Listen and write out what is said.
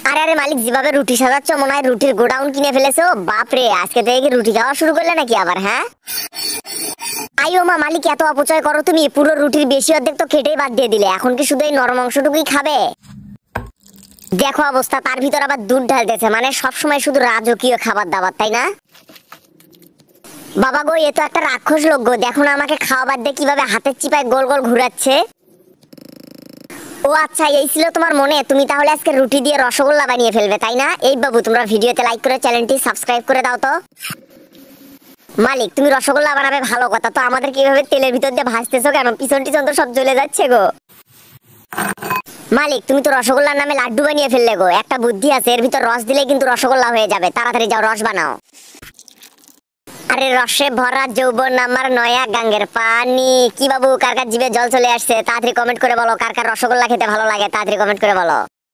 আরে আরে মালিক, যেভাবে রুটি সাজাচ্ছ মনে হয় রুটির গোডাউন কিনে ফেলেছো। বাপরে, আজকে থেকে কি রুটি খাওয়া শুরু করলে নাকি আবার? হ্যাঁ আইও মা, মালিক এত অপচয় করো তুমি, পুরো রুটির বেশি অর্ধেক তো কেটেই বাদ দিয়ে দিলে, এখন কি শুধু এই নরম অংশটুকুই খাবে? দেখো অবস্থা, তার ভিতর আবার দুধ ঢালতেছে, মানে সবসময় শুধু রাজকীয় খাবার দাবার, তাই না? বাবা গো, এ তো একটা রাক্ষস লোক গো, দেখো না আমাকে খাওয়া বাদ দিয়ে কিভাবে হাতের চিপায় গোল গোল ঘুরাচ্ছে। ও আচ্ছা, এই ছিল তোমার মনে? তুমি তাহলে আজকে রুটি দিয়ে রসগোল্লা বানিয়ে ফেলবে, তাই না? এই বাবু, তোমরা ভিডিওতে লাইক করে চ্যানেলটি সাবস্ক্রাইব করে দাও তো। মালিক, তুমি রসগোল্লা বানাবে ভালো কথা, তো আমাদের কিভাবে তেলের ভিতর দিয়ে ভাজতেছো কেন? পিছন টিছন তো সব জ্বলে যাচ্ছে গো। মালিক, তুমি তো রসগোল্লার নামে লাড্ডু বানিয়ে ফেললে গো। একটা বুদ্ধি আছে, এর ভিতর রস দিলে কিন্তু রসগোল্লা হয়ে যাবে, তাড়াতাড়ি যাও রস বানাও। আরে রসে ভরা যৌবন আমার নয়া গাঙ্গের পানি। কি বাবু, কার কার জিভে জল চলে আসছে? তাড়াতাড়ি কমেন্ট করে বলো, কার কার রসগোল্লা খেতে ভালো লাগে, তাড়াতাড়ি কমেন্ট করে বলো।